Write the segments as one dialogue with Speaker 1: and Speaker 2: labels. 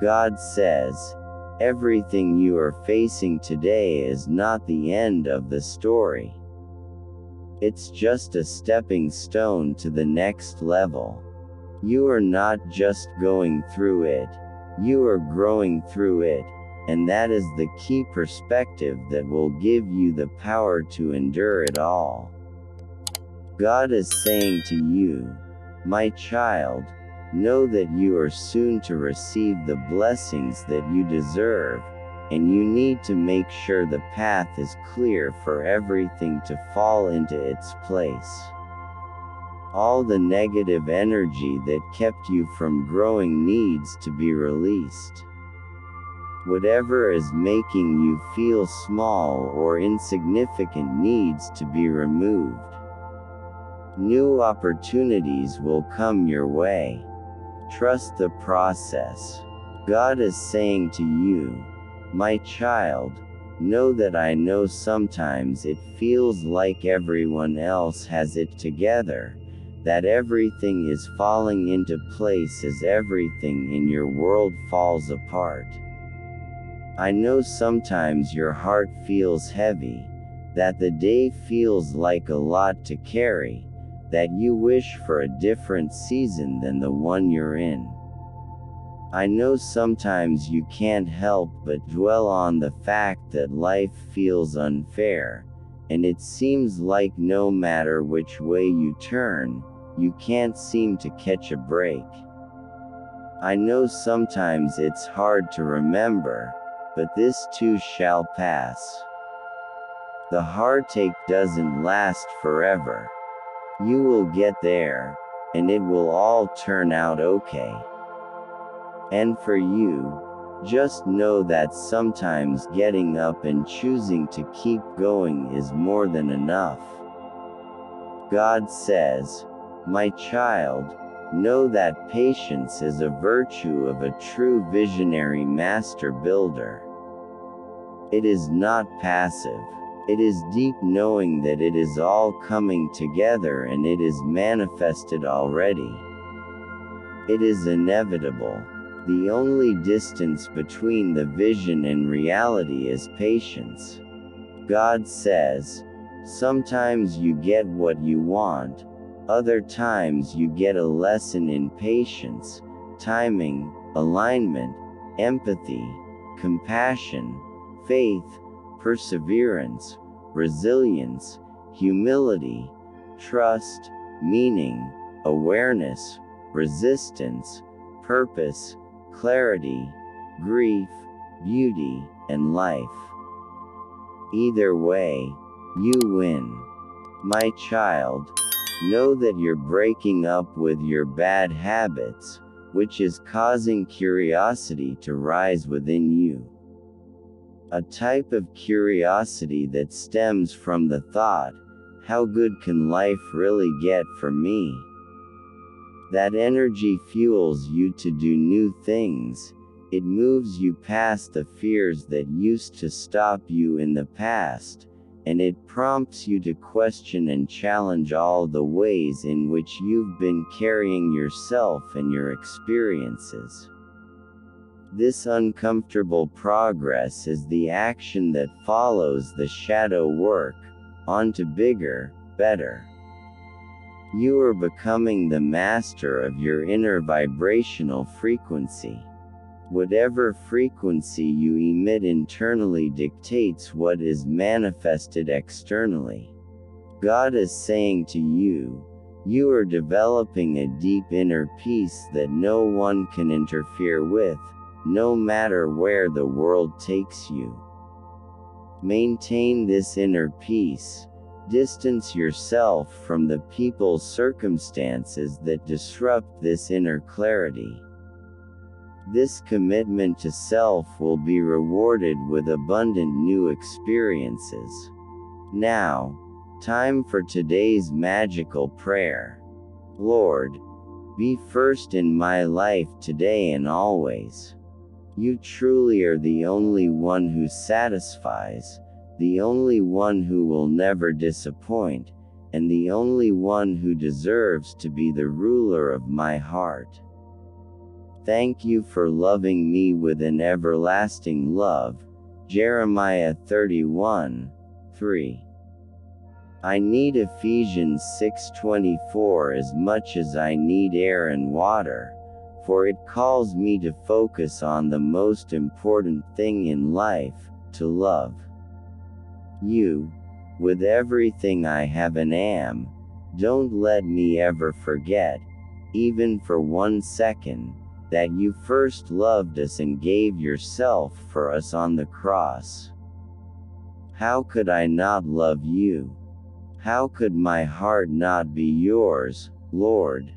Speaker 1: God says, everything you are facing today is not the end of the story. It's just a stepping stone to the next level. You are not just going through it, you are growing through it, and that is the key perspective that will give you the power to endure it all. God is saying to you, my child, know that you are soon to receive the blessings that you deserve, and you need to make sure the path is clear for everything to fall into its place. All the negative energy that kept you from growing needs to be released. Whatever is making you feel small or insignificant needs to be removed. New opportunities will come your way. Trust the process. God is saying to you, my child, know that I know sometimes it feels like everyone else has it together, that everything is falling into place as everything in your world falls apart. I know sometimes your heart feels heavy, that the day feels like a lot to carry, that you wish for a different season than the one you're in. I know sometimes you can't help but dwell on the fact that life feels unfair, and it seems like no matter which way you turn, you can't seem to catch a break. I know sometimes it's hard to remember, but this too shall pass. The heartache doesn't last forever. You will get there, and it will all turn out okay. And for you, just know that sometimes getting up and choosing to keep going is more than enough. God says, my child, know that patience is a virtue of a true visionary master builder. It is not passive. It is deep knowing that it is all coming together and it is manifested already. It is inevitable. The only distance between the vision and reality is patience. God says, sometimes you get what you want, other times you get a lesson in patience, timing, alignment, empathy, compassion, faith, perseverance, resilience, humility, trust, meaning, awareness, resistance, purpose, clarity, grief, beauty, and life. Either way, you win. My child, know that you're breaking up with your bad habits, which is causing curiosity to rise within you. A type of curiosity that stems from the thought, how good can life really get for me? That energy fuels you to do new things. It moves you past the fears that used to stop you in the past, and it prompts you to question and challenge all the ways in which you've been carrying yourself and your experiences. This uncomfortable progress is the action that follows the shadow work, on to bigger, better. You are becoming the master of your inner vibrational frequency. Whatever frequency you emit internally dictates what is manifested externally. God is saying to you, you are developing a deep inner peace that no one can interfere with, no matter where the world takes you. Maintain this inner peace. Distance yourself from the people's circumstances that disrupt this inner clarity. This commitment to self will be rewarded with abundant new experiences. Now, time for today's magical prayer. Lord, be first in my life today and always. You truly are the only one who satisfies, the only one who will never disappoint, and the only one who deserves to be the ruler of my heart. Thank you for loving me with an everlasting love. Jeremiah 31:3. I need Ephesians 6:24 as much as I need air and water, for it calls me to focus on the most important thing in life, to love you, with everything I have and am. Don't let me ever forget, even for 1 second, that you first loved us and gave yourself for us on the cross. How could I not love you? How could my heart not be yours, Lord?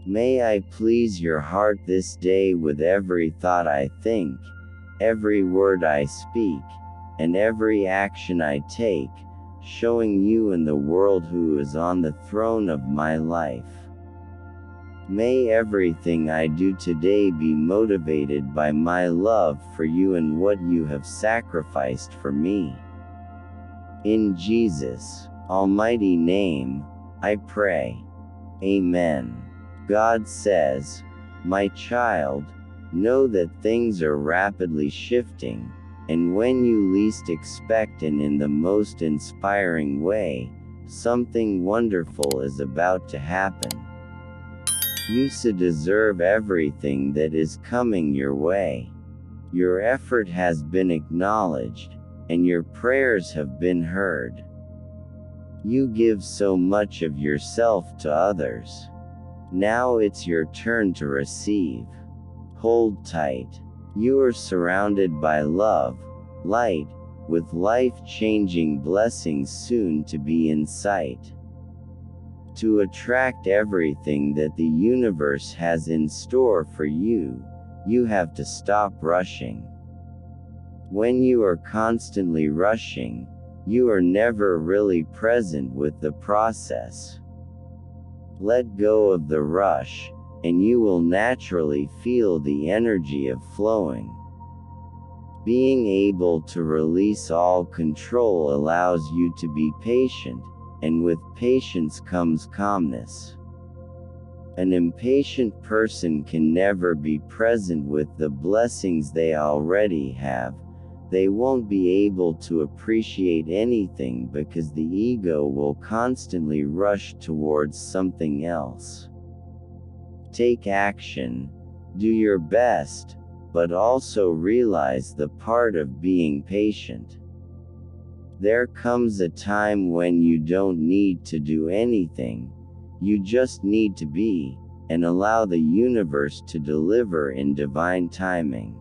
Speaker 1: May I please your heart this day with every thought I think, every word I speak, and every action I take, showing you in the world who is on the throne of my life. May everything I do today be motivated by my love for you and what you have sacrificed for me. In Jesus' almighty name, I pray. Amen. God says, "My child, know that things are rapidly shifting, and when you least expect and in the most inspiring way, something wonderful is about to happen. You deserve everything that is coming your way. Your effort has been acknowledged, and your prayers have been heard. You give so much of yourself to others. Now it's your turn to receive. Hold tight. You are surrounded by love, light, with life-changing blessings soon to be in sight. To attract everything that the universe has in store for you, you have to stop rushing. When you are constantly rushing, you are never really present with the process. Let go of the rush, and you will naturally feel the energy of flowing. Being able to release all control allows you to be patient, and with patience comes calmness. An impatient person can never be present with the blessings they already have. They won't be able to appreciate anything because the ego will constantly rush towards something else. Take action, do your best, but also realize the part of being patient. There comes a time when you don't need to do anything, you just need to be, and allow the universe to deliver in divine timing.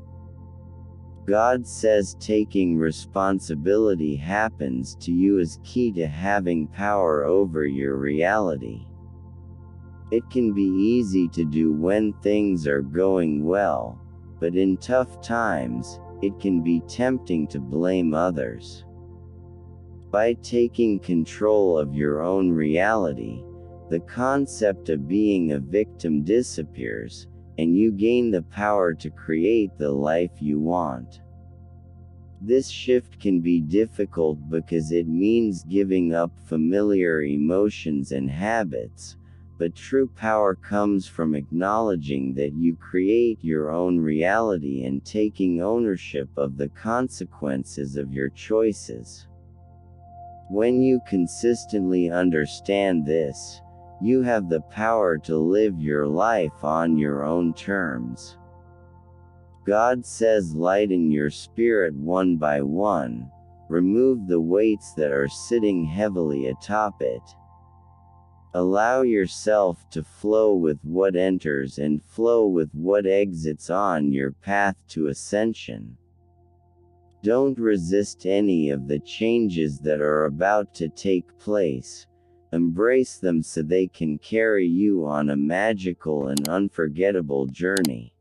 Speaker 1: God says taking responsibility happens to you is key to having power over your reality. It can be easy to do when things are going well, but in tough times, it can be tempting to blame others. By taking control of your own reality, the concept of being a victim disappears, and you gain the power to create the life you want. This shift can be difficult because it means giving up familiar emotions and habits, but true power comes from acknowledging that you create your own reality and taking ownership of the consequences of your choices. When you consistently understand this, you have the power to live your life on your own terms. God says lighten your spirit one by one, remove the weights that are sitting heavily atop it. Allow yourself to flow with what enters and flow with what exits on your path to ascension. Don't resist any of the changes that are about to take place. Embrace them so they can carry you on a magical and unforgettable journey.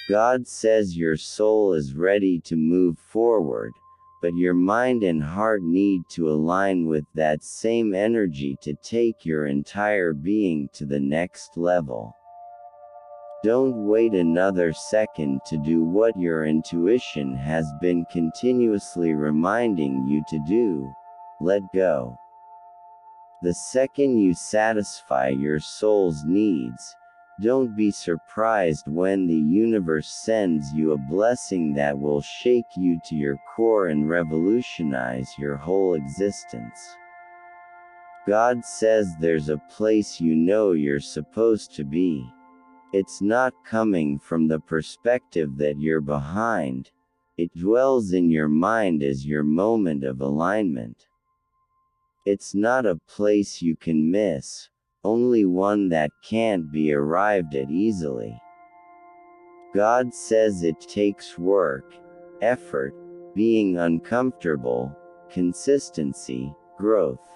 Speaker 1: God says your soul is ready to move forward, but your mind and heart need to align with that same energy to take your entire being to the next level. Don't wait another second to do what your intuition has been continuously reminding you to do. Let go. The second you satisfy your soul's needs, Don't be surprised when the universe sends you a blessing that will shake you to your core and revolutionize your whole existence. God says there's a place you know you're supposed to be. It's not coming from the perspective that you're behind. It dwells in your mind as your moment of alignment. It's not a place you can miss, only one that can't be arrived at easily. God says it takes work, effort, being uncomfortable, consistency, growth.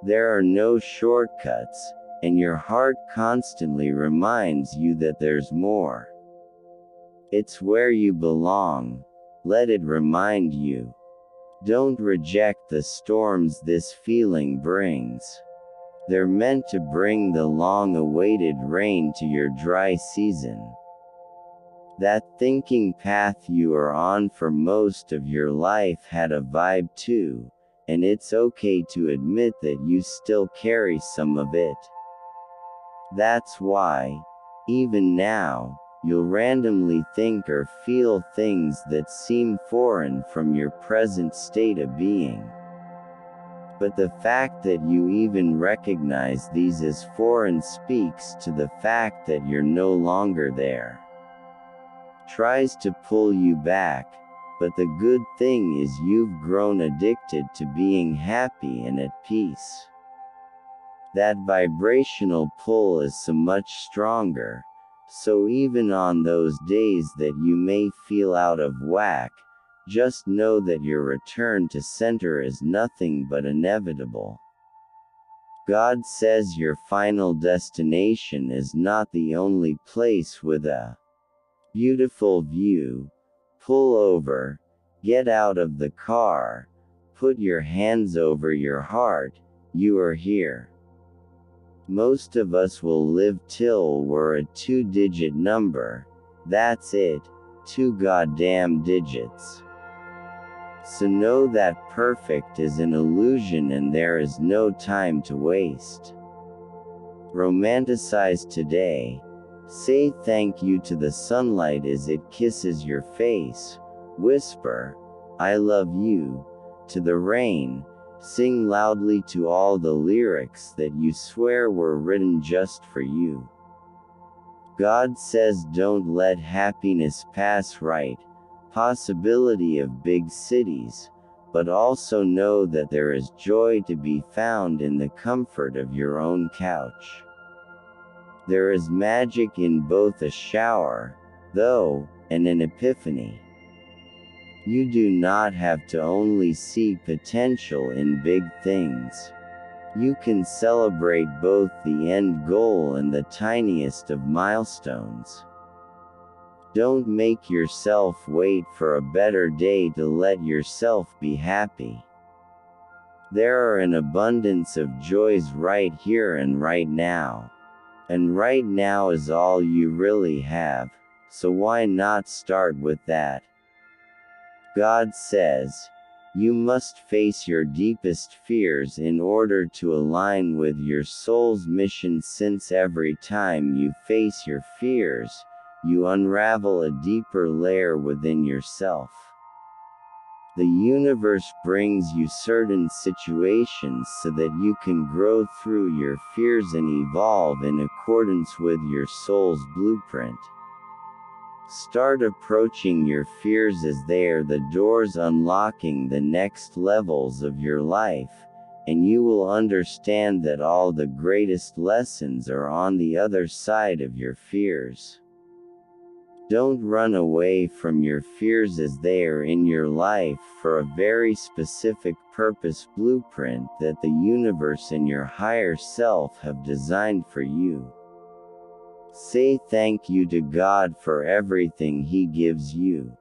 Speaker 1: There are no shortcuts, and your heart constantly reminds you that there's more. It's where you belong. Let it remind you. Don't reject the storms this feeling brings. They're meant to bring the long-awaited rain to your dry season. That thinking path you are on for most of your life had a vibe too, and it's okay to admit that you still carry some of it. That's why, even now, you'll randomly think or feel things that seem foreign from your present state of being. But the fact that you even recognize these as foreign speaks to the fact that you're no longer there. Tries to pull you back, but the good thing is you've grown addicted to being happy and at peace. That vibrational pull is so much stronger, so even on those days that you may feel out of whack, just know that your return to center is nothing but inevitable. God says your final destination is not the only place with a beautiful view. Pull over, get out of the car, put your hands over your heart, you are here. Most of us will live till we're a 2-digit number. That's it, 2 goddamn digits. So know that perfect is an illusion and there is no time to waste. Romanticize today. Say thank you to the sunlight as it kisses your face. Whisper, I love you, to the rain. Sing loudly to all the lyrics that you swear were written just for you. God says don't let happiness pass right, possibility of big cities, but also know that there is joy to be found in the comfort of your own couch. There is magic in both a shower, though, and an epiphany. You do not have to only see potential in big things. You can celebrate both the end goal and the tiniest of milestones. Don't make yourself wait for a better day to let yourself be happy. There are an abundance of joys right here and right now. And right now is all you really have, so why not start with that? God says, you must face your deepest fears in order to align with your soul's mission, since every time you face your fears, you unravel a deeper layer within yourself. The universe brings you certain situations so that you can grow through your fears and evolve in accordance with your soul's blueprint. Start approaching your fears as they are the doors unlocking the next levels of your life, and you will understand that all the greatest lessons are on the other side of your fears. Don't run away from your fears as they are in your life for a very specific purpose blueprint that the universe and your higher self have designed for you. Say thank you to God for everything He gives you.